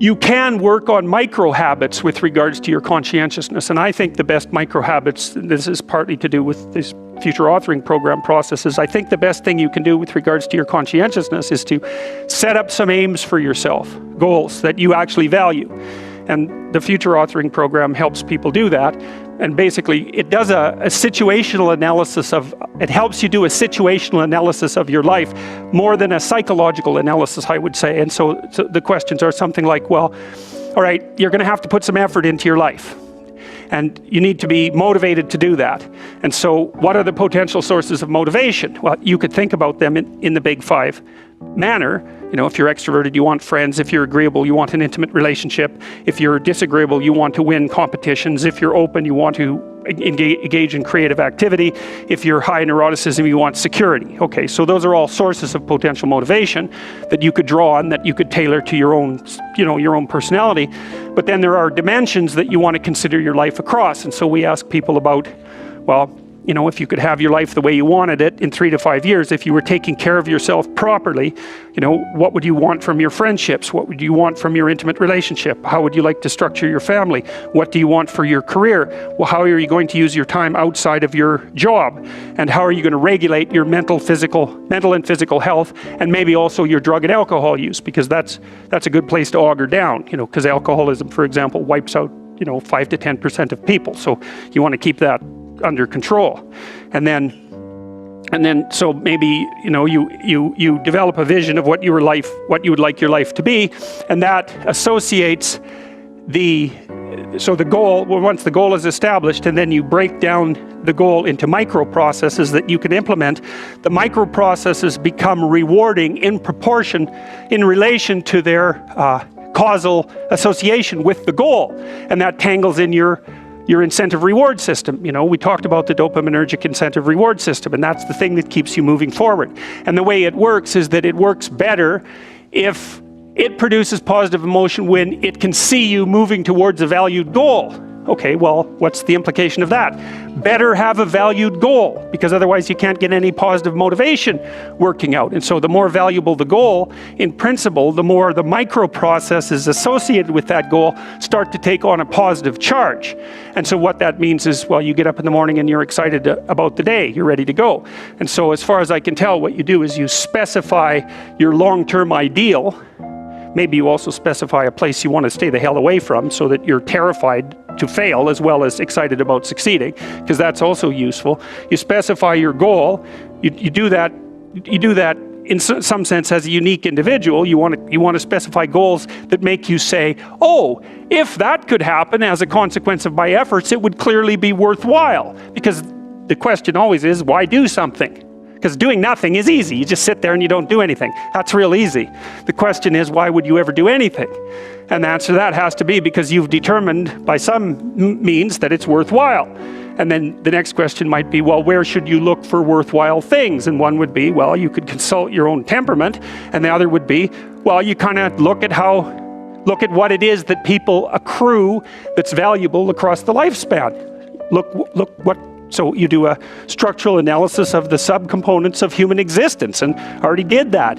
you can work on micro habits with regards to your conscientiousness. And I think the best micro habits, this is partly to do with this future authoring program processes, I think the best thing you can do with regards to your conscientiousness is to set up some aims for yourself, goals that you actually value. And the future authoring program helps people do that. And basically, it does a situational analysis of, it helps you do a situational analysis of your life more than a psychological analysis, I would say. And so the questions are something like, well, all right, you're going to have to put some effort into your life. And you need to be motivated to do that. And so what are the potential sources of motivation? Well, you could think about them in the big five manner. You know, if you're extroverted, you want friends. If you're agreeable, you want an intimate relationship. If you're disagreeable, you want to win competitions. If you're open, you want to engage in creative activity. If you're high in neuroticism, you want security. Okay, so those are all sources of potential motivation that you could draw on, that you could tailor to your own, you know, your own personality. But then there are dimensions that you want to consider your life across. And so we ask people about, well, you know, if you could have your life the way you wanted it in 3 to 5 years, if you were taking care of yourself properly, you know, what would you want from your friendships? What would you want from your intimate relationship? How would you like to structure your family? What do you want for your career? Well, how are you going to use your time outside of your job? And how are you going to regulate your mental and physical health, and maybe also your drug and alcohol use? Because that's a good place to auger down, you know, because alcoholism, for example, wipes out, you know, 5 to 10% of people. So you want to keep that under control. And then so maybe, you know, you develop a vision of what you would like your life to be, and that associates the goal. Well, once the goal is established, and then you break down the goal into micro processes that you can implement, the micro processes become rewarding in proportion, in relation to their causal association with the goal, and that tangles in your incentive reward system. You know, we talked about the dopaminergic incentive reward system, and that's the thing that keeps you moving forward. And the way it works is that it works better if it produces positive emotion when it can see you moving towards a valued goal. Okay, well, what's the implication of that? Better have a valued goal, because otherwise you can't get any positive motivation working out. And so the more valuable the goal, in principle, the more the micro processes associated with that goal start to take on a positive charge. And so what that means is, well, you get up in the morning and you're excited about the day, you're ready to go. And so as far as I can tell, what you do is you specify your long-term ideal. Maybe you also specify a place you want to stay the hell away from, so that you're terrified to fail as well as excited about succeeding, because that's also useful. You specify your goal. You do that in some sense as a unique individual. You want to specify goals that make you say, oh, if that could happen as a consequence of my efforts, it would clearly be worthwhile. Because the question always is, why do something? Because doing nothing is easy. You just sit there and you don't do anything. That's real easy. The question is, why would you ever do anything? And the answer to that has to be because you've determined by some means that it's worthwhile. And then the next question might be, well, where should you look for worthwhile things? And one would be, well, you could consult your own temperament. And the other would be, well, you kind of look at what it is that people accrue that's valuable across the lifespan. So you do a structural analysis of the subcomponents of human existence, and I already did that.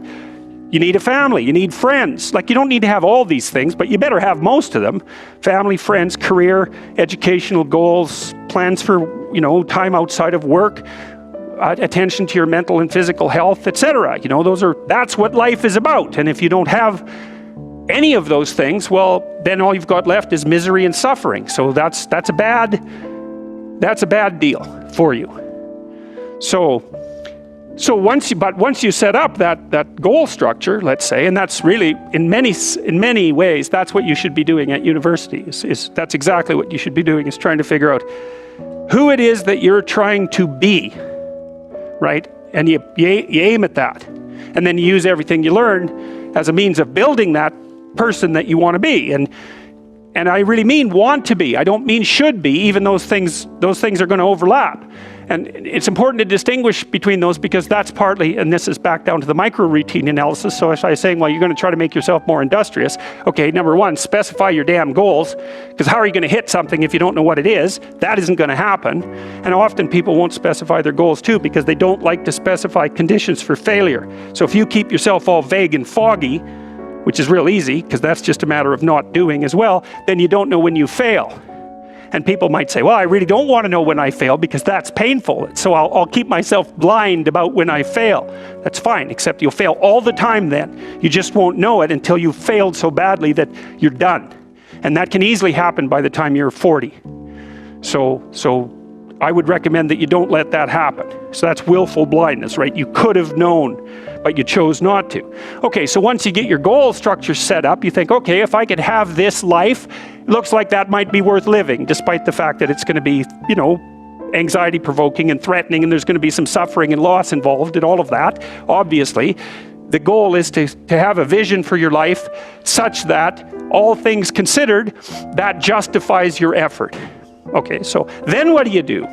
You need a family, you need friends. Like, you don't need to have all these things, but you better have most of them. Family, friends, career, educational goals, plans for, you know, time outside of work, attention to your mental and physical health, etc. You know, that's what life is about. And if you don't have any of those things, well, then all you've got left is misery and suffering. So that's a bad deal for you. So once you set up that goal structure, let's say, and that's really in many ways that's what you should be doing at university. That's exactly what you should be doing, is trying to figure out who it is that you're trying to be, right? And you aim at that, and then you use everything you learn as a means of building that person that you want to be. And I really mean want to be. I don't mean should be, even those things are going to overlap. And it's important to distinguish between those, because that's partly, and this is back down to the micro routine analysis. So if I was saying, well, you're going to try to make yourself more industrious. Okay, number one, specify your damn goals, because how are you going to hit something if you don't know what it is? That isn't going to happen. And often people won't specify their goals too, because they don't like to specify conditions for failure. So if you keep yourself all vague and foggy, which is real easy because that's just a matter of not doing as well, then you don't know when you fail. And people might say, well, I really don't want to know when I fail because that's painful. So I'll keep myself blind about when I fail. That's fine, except you'll fail all the time then. You just won't know it until you've failed so badly that you're done. And that can easily happen by the time you're 40. So I would recommend that you don't let that happen. So that's willful blindness, right? You could have known, but you chose not to. Okay, so once you get your goal structure set up, you think, okay, if I could have this life, it looks like that might be worth living, despite the fact that it's going to be, you know, anxiety provoking and threatening, and there's going to be some suffering and loss involved and all of that, obviously. The goal is to have a vision for your life such that, all things considered, that justifies your effort. Okay, so then what do?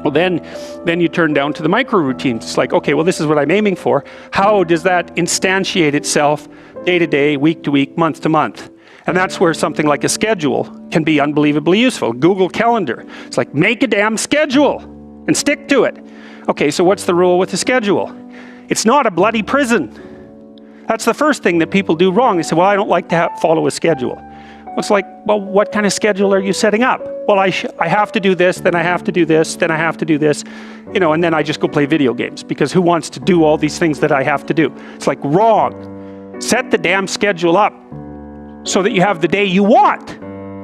Well, then you turn down to the micro routines. It's like, okay, well, this is what I'm aiming for. How does that instantiate itself day to day, week to week, month to month? And that's where something like a schedule can be unbelievably useful. Google Calendar. It's like, make a damn schedule and stick to it. Okay, so what's the rule with the schedule? It's not a bloody prison. That's the first thing that people do wrong. They say, well, I don't like to follow a schedule. It's like, well, what kind of schedule are you setting up? Well, I have to do this, then I have to do this, then I have to do this, you know, and then I just go play video games, because who wants to do all these things that I have to do? It's like, wrong. Set the damn schedule up so that you have the day you want.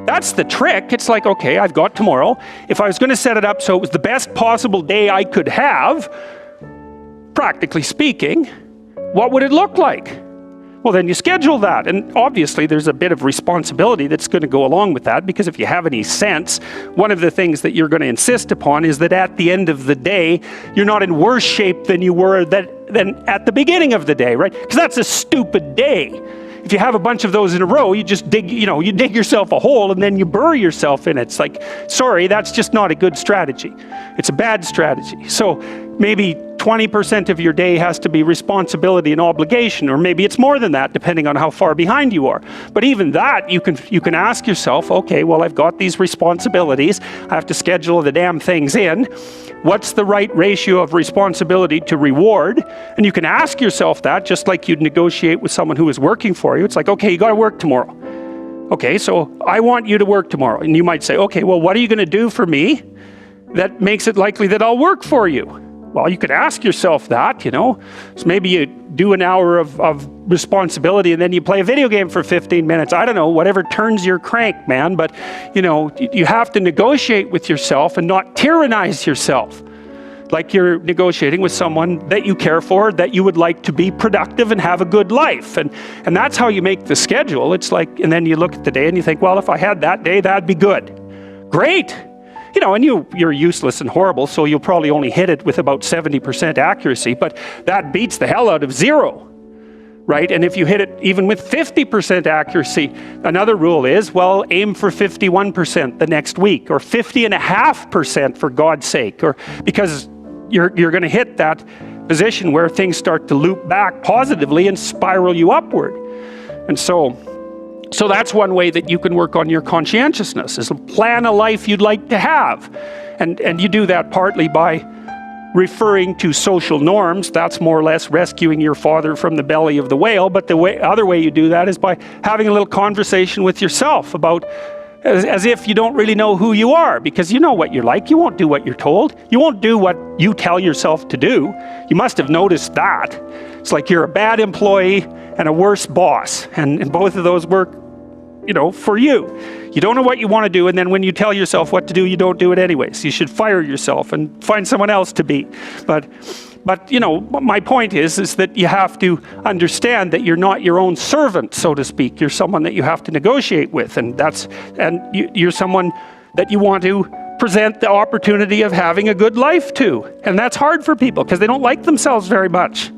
That's the trick. It's like, okay, I've got tomorrow. If I was going to set it up so it was the best possible day I could have, practically speaking, what would it look like? Well, then you schedule that. And obviously there's a bit of responsibility that's going to go along with that, because if you have any sense, one of the things that you're going to insist upon is that at the end of the day, you're not in worse shape than you were than at the beginning of the day, right? Because that's a stupid day. If you have a bunch of those in a row, you just dig, you dig yourself a hole and then you bury yourself in it. It's like, sorry, that's just not a good strategy. It's a bad strategy. So maybe 20% of your day has to be responsibility and obligation, or maybe it's more than that, depending on how far behind you are. But even that, you can ask yourself, okay, well, I've got these responsibilities. I have to schedule the damn things in. What's the right ratio of responsibility to reward? And you can ask yourself that, just like you'd negotiate with someone who is working for you. It's like, okay, you got to work tomorrow. Okay, so I want you to work tomorrow. And you might say, okay, well, what are you going to do for me that makes it likely that I'll work for you? Well, you could ask yourself that, So maybe you do an hour of responsibility and then you play a video game for 15 minutes. I don't know, whatever turns your crank, man. But, you have to negotiate with yourself and not tyrannize yourself. Like you're negotiating with someone that you care for, that you would like to be productive and have a good life. And that's how you make the schedule. It's like, and then you look at the day and you think, well, if I had that day, that'd be good. Great. And you're useless and horrible, so you'll probably only hit it with about 70% accuracy, but that beats the hell out of 0, right? And if you hit it even with 50% accuracy, another rule is, well, aim for 51% the next week, or 50.5% for God's sake, or because you're going to hit that position where things start to loop back positively and spiral you upward. And so that's one way that you can work on your conscientiousness, is plan a life you'd like to have. And you do that partly by referring to social norms. That's more or less rescuing your father from the belly of the whale. But the other way you do that is by having a little conversation with yourself about, as if you don't really know who you are, because you know what you're like. You won't do what you're told. You won't do what you tell yourself to do. You must have noticed that. It's like you're a bad employee and a worse boss. And both of those work, for you. You don't know what you want to do, and then when you tell yourself what to do, you don't do it anyways. You should fire yourself and find someone else to be. But my point is that you have to understand that you're not your own servant, so to speak. You're someone that you have to negotiate with, and you're someone that you want to present the opportunity of having a good life to. And that's hard for people because they don't like themselves very much.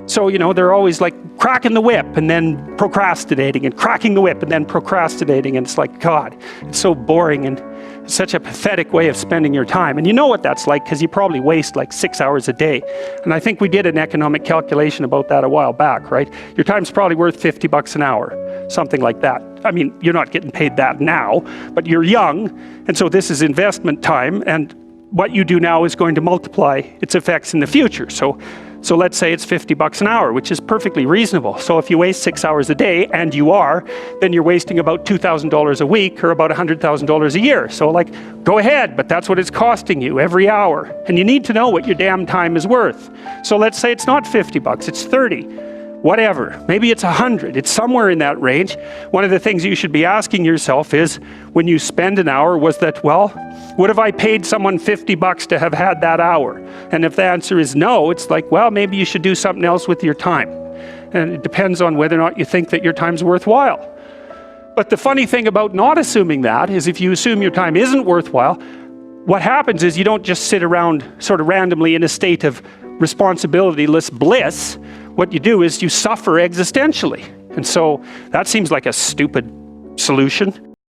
So, they're always like cracking the whip and then procrastinating, and cracking the whip and then procrastinating. And it's like, God, it's so boring and it's such a pathetic way of spending your time. And you know what that's like, because you probably waste like 6 hours a day. And I think we did an economic calculation about that a while back, right? Your time's probably worth $50 an hour, something like that. I mean, you're not getting paid that now, but you're young. And so this is investment time. And what you do now is going to multiply its effects in the future. So So let's say it's 50 bucks an hour, which is perfectly reasonable. So if you waste 6 hours a day, and you are, then you're wasting about $2,000 a week, or about $100,000 a year. So like, go ahead, but that's what it's costing you every hour. And you need to know what your damn time is worth. So let's say it's not 50 bucks, it's 30. Whatever, maybe it's 100, it's somewhere in that range. One of the things you should be asking yourself is, when you spend an hour, was that, well, would have I paid someone 50 bucks to have had that hour? And if the answer is no, it's like, well, maybe you should do something else with your time. And it depends on whether or not you think that your time's worthwhile. But the funny thing about not assuming that is, if you assume your time isn't worthwhile, what happens is you don't just sit around sort of randomly in a state of responsibilityless bliss. What you do is you suffer existentially. And so that seems like a stupid solution.